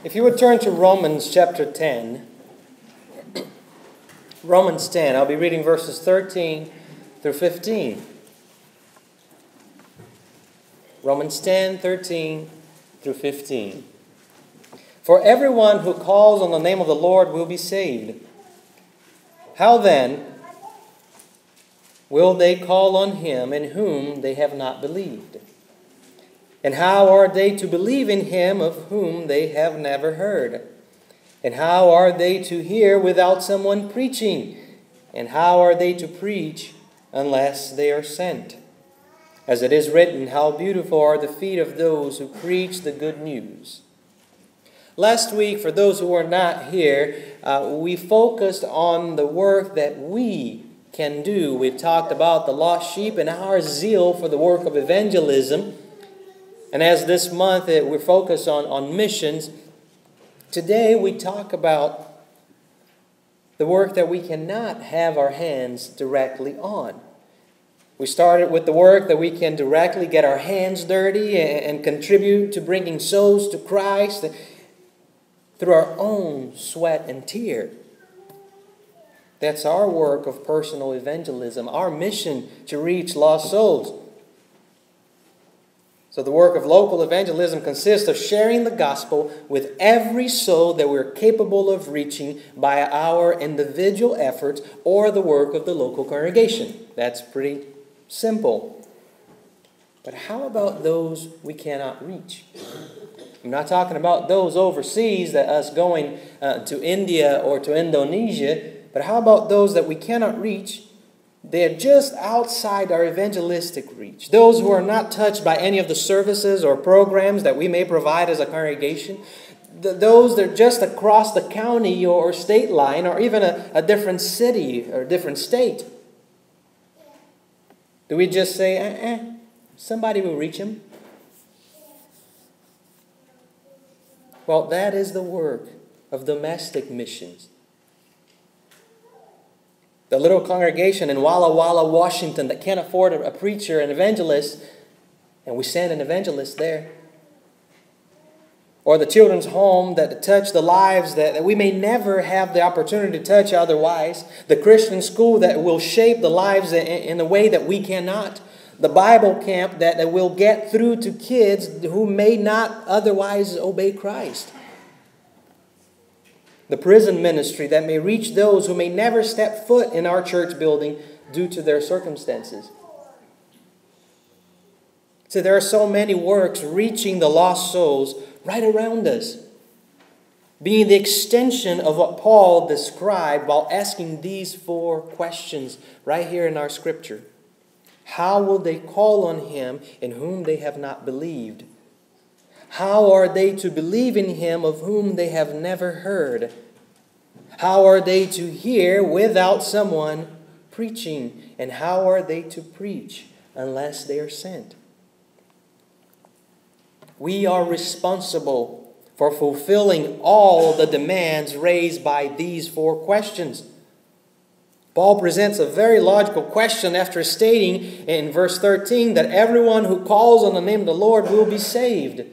If you would turn to Romans chapter 10, Romans 10, I'll be reading verses 13 through 15. Romans 10, 13 through 15. For everyone who calls on the name of the Lord will be saved. How then will they call on him in whom they have not believed? And how are they to believe in him of whom they have never heard? And how are they to hear without someone preaching? And how are they to preach unless they are sent? As it is written, how beautiful are the feet of those who preach the good news. Last week, for those who were not here, we focused on the work that we can do. We've talked about the lost sheep and our zeal for the work of evangelism. And as this month we're focused on missions, today we talk about the work that we cannot have our hands directly on. We started with the work that we can directly get our hands dirty and contribute to bringing souls to Christ through our own sweat and tear. That's our work of personal evangelism, our mission to reach lost souls. So the work of local evangelism consists of sharing the gospel with every soul that we're capable of reaching by our individual efforts or the work of the local congregation. That's pretty simple. But how about those we cannot reach? I'm not talking about those overseas, that us going to India or to Indonesia, but how about those that we cannot reach? They're just outside our evangelistic reach. Those who are not touched by any of the services or programs that we may provide as a congregation. Those that are just across the county or state line, or even a different city or different state. Do we just say, somebody will reach him? Well, that is the work of domestic missions. The little congregation in Walla Walla, Washington that can't afford a preacher, an evangelist, and we send an evangelist there. Or the children's home that touch the lives that we may never have the opportunity to touch otherwise. The Christian school that will shape the lives in a way that we cannot. The Bible camp that will get through to kids who may not otherwise obey Christ. The prison ministry that may reach those who may never step foot in our church building due to their circumstances. So there are so many works reaching the lost souls right around us, being the extension of what Paul described while asking these 4 questions right here in our scripture. How will they call on him in whom they have not believed? How are they to believe in him of whom they have never heard? How are they to hear without someone preaching? And how are they to preach unless they are sent? We are responsible for fulfilling all the demands raised by these 4 questions. Paul presents a very logical question after stating in verse 13 that everyone who calls on the name of the Lord will be saved.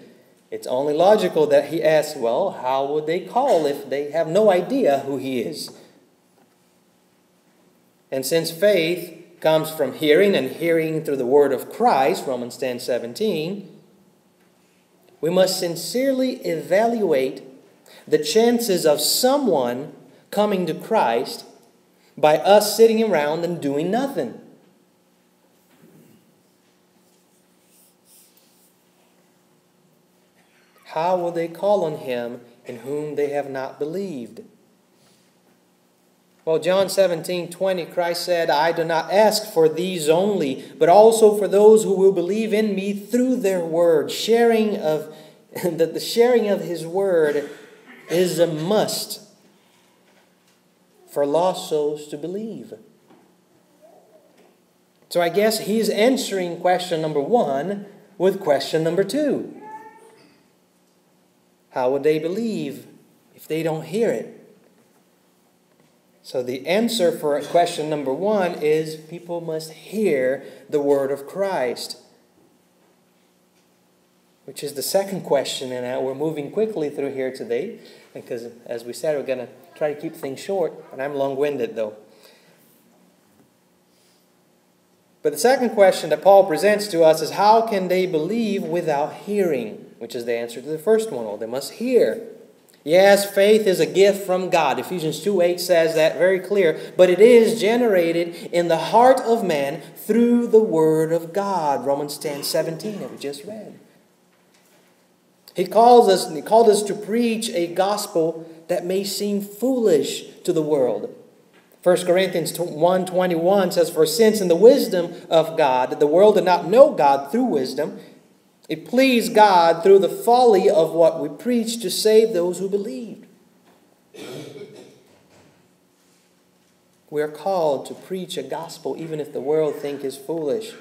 It's only logical that he asks, well, how would they call if they have no idea who he is? And since faith comes from hearing and hearing through the word of Christ, Romans 10:17, we must sincerely evaluate the chances of someone coming to Christ by us sitting around and doing nothing. How will they call on him in whom they have not believed? Well, John 17:20, Christ said, I do not ask for these only, but also for those who will believe in me through their word. The sharing of his word is a must for lost souls to believe. So I guess he's answering question number 1 with question number 2. How would they believe if they don't hear it? So the answer for question number 1 is people must hear the word of Christ. which is the second question, and we're moving quickly through here today, because as we said, we're going to try to keep things short, and I'm long-winded though. But the second question that Paul presents to us is, how can they believe without hearing? Which is the answer to the first one. Well, they must hear. Yes, faith is a gift from God. Ephesians 2:8 says that very clear. But it is generated in the heart of man through the Word of God. Romans 10:17 that we just read. He called us to preach a gospel that may seem foolish to the world. 1 Corinthians 1:21 says, for since in the wisdom of God, the world did not know God through wisdom, it pleased God through the folly of what we preach to save those who believed. We are called to preach a gospel even if the world think is foolish.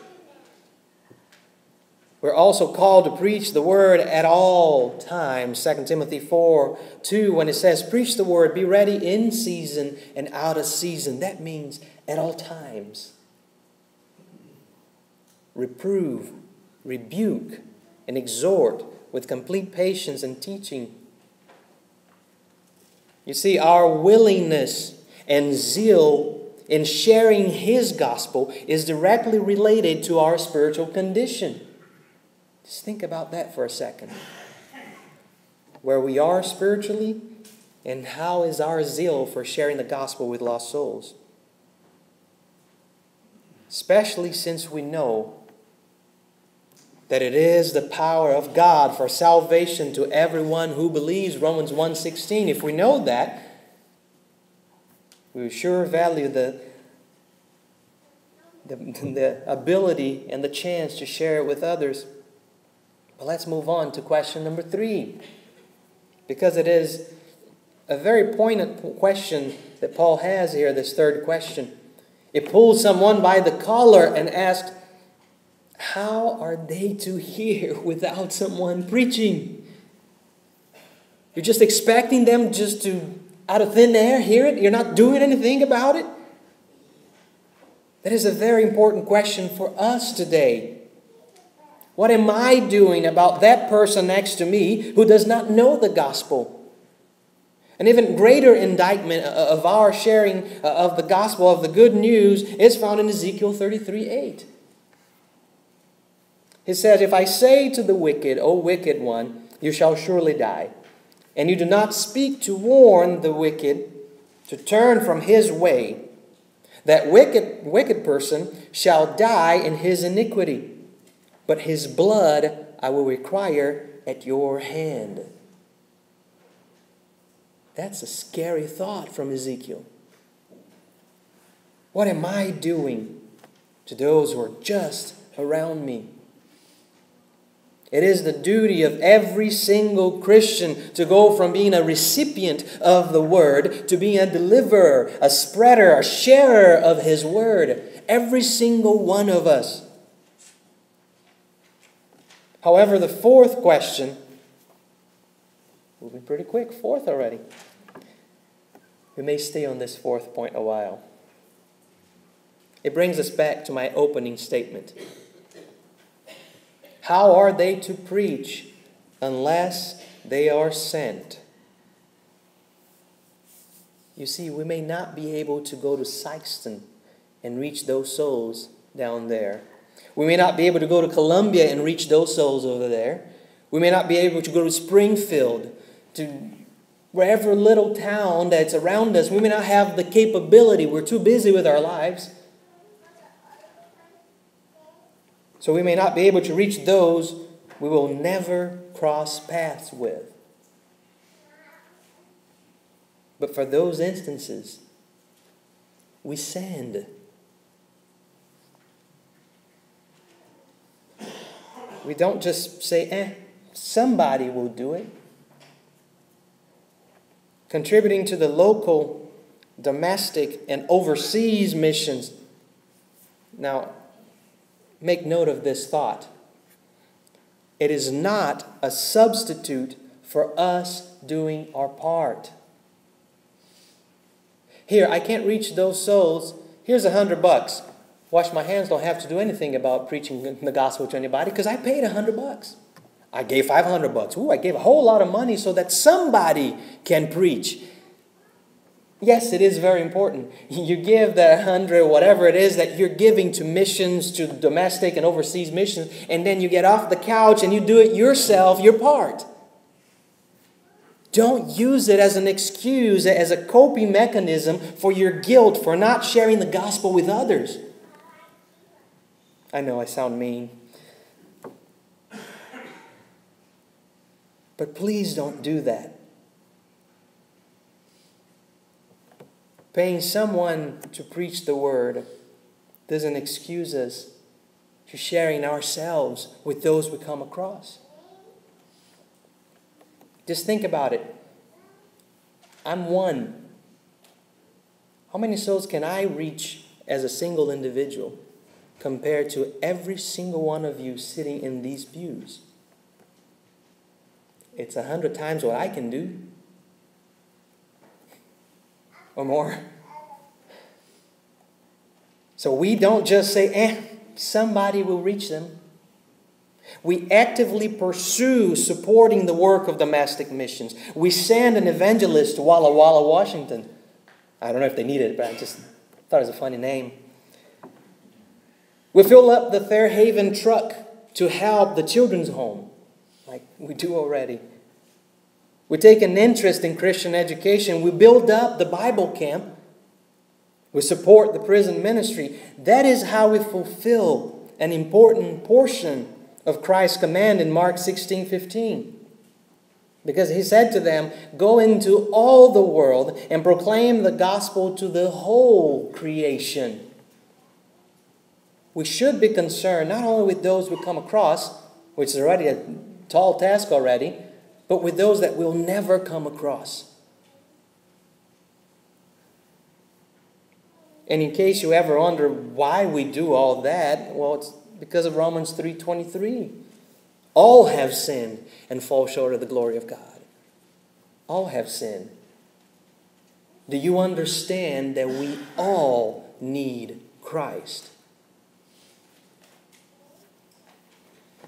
We're also called to preach the word at all times. 2 Timothy 4:2, when it says, preach the word, be ready in season and out of season. That means at all times. Reprove, rebuke, and exhort with complete patience and teaching. You see, our willingness and zeal in sharing His gospel is directly related to our spiritual condition. Just think about that for a second. Where we are spiritually, and how is our zeal for sharing the gospel with lost souls? Especially since we know that it is the power of God for salvation to everyone who believes. Romans 1:16. If we know that, we will sure value the ability and the chance to share it with others. But let's move on to question number 3. Because it is a very poignant question that Paul has here, this third question. It pulls someone by the collar and asks, how are they to hear without someone preaching? You're just expecting them just to, out of thin air, hear it? You're not doing anything about it? That is a very important question for us today. What am I doing about that person next to me who does not know the gospel? An even greater indictment of our sharing of the gospel, of the good news, is found in Ezekiel 33:8. It says, if I say to the wicked, O wicked one, you shall surely die, and you do not speak to warn the wicked to turn from his way, that wicked person shall die in his iniquity, but his blood I will require at your hand. That's a scary thought from Ezekiel. What am I doing to those who are just around me? It is the duty of every single Christian to go from being a recipient of the word to being a deliverer, a spreader, a sharer of His word. Every single one of us. However, the fourth question, moving pretty quick, fourth already. We may stay on this fourth point a while. It brings us back to my opening statement. How are they to preach unless they are sent? You see, we may not be able to go to Sykeston and reach those souls down there. We may not be able to go to Columbia and reach those souls over there. We may not be able to go to Springfield, to wherever little town that's around us. We may not have the capability. We're too busy with our lives. So we may not be able to reach those we will never cross paths with. But for those instances, we send. We don't just say, somebody will do it. Contributing to the local, domestic, and overseas missions. Now, make note of this thought. It is not a substitute for us doing our part. Here, I can't reach those souls. Here's $100. Wash my hands, don't have to do anything about preaching the gospel to anybody because I paid $100. I gave $500. Ooh, I gave a whole lot of money so that somebody can preach. Yes, it is very important. You give the 100, whatever it is that you're giving to missions, to domestic and overseas missions, and then you get off the couch and you do it yourself, your part. Don't use it as an excuse, as a coping mechanism for your guilt for not sharing the gospel with others. I know I sound mean. But please don't do that. Paying someone to preach the word doesn't excuse us to sharing ourselves with those we come across. Just think about it. I'm one. How many souls can I reach as a single individual compared to every single one of you sitting in these pews? It's 100 times what I can do. Or more. So we don't just say, somebody will reach them. We actively pursue supporting the work of domestic missions. We send an evangelist to Walla Walla, Washington. I don't know if they need it, but I just thought it was a funny name. We fill up the Fairhaven truck to help the children's home, like we do already. We take an interest in Christian education. We build up the Bible camp. We support the prison ministry. That is how we fulfill an important portion of Christ's command in Mark 16:15. Because he said to them, go into all the world and proclaim the gospel to the whole creation. We should be concerned not only with those we come across, which is already a tall task already, but with those that we'll never come across. And in case you ever wonder why we do all that, well, it's because of Romans 3:23. All have sinned and fall short of the glory of God. All have sinned. Do you understand that we all need Christ?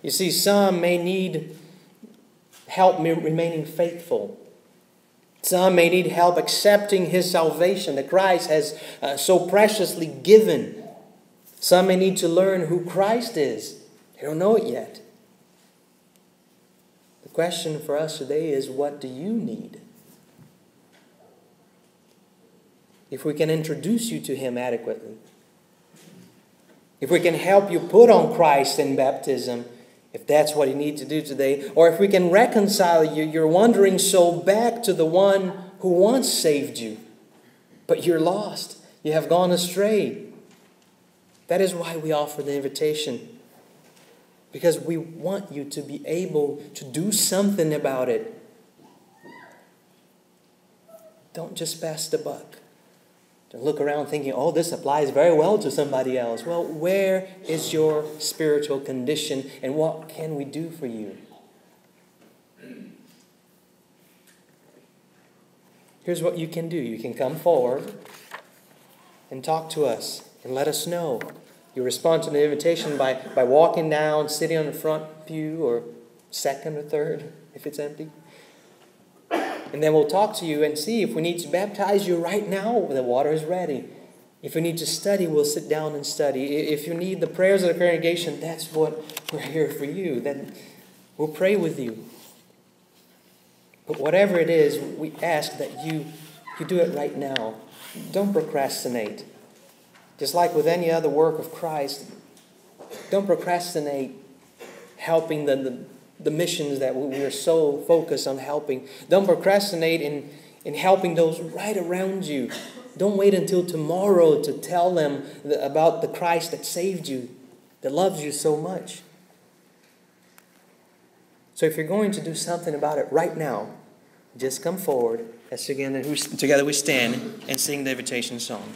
You see, some may need help remaining faithful. Some may need help accepting His salvation that Christ has so preciously given. Some may need to learn who Christ is. They don't know it yet. The question for us today is, what do you need? If we can introduce you to Him adequately, if we can help you put on Christ in baptism, if that's what you need to do today, or if we can reconcile your wandering soul back to the one who once saved you, but you're lost, you have gone astray. That is why we offer the invitation. Because we want you to be able to do something about it. Don't just pass the buck. Don't look around thinking, oh, this applies very well to somebody else. Well, where is your spiritual condition and what can we do for you? Here's what you can do. You can come forward and talk to us and let us know. You respond to the invitation by walking down, sitting on the front pew or second or third if it's empty. And then we'll talk to you and see if we need to baptize you right now. The water is ready. If we need to study, we'll sit down and study. If you need the prayers of the congregation, that's what we're here for you. Then we'll pray with you. But whatever it is, we ask that you do it right now. Don't procrastinate. Just like with any other work of Christ, don't procrastinate helping the missions that we are so focused on helping. Don't procrastinate in helping those right around you. Don't wait until tomorrow to tell them about the Christ that saved you, that loves you so much. So if you're going to do something about it right now, just come forward as together we stand and sing the invitation song.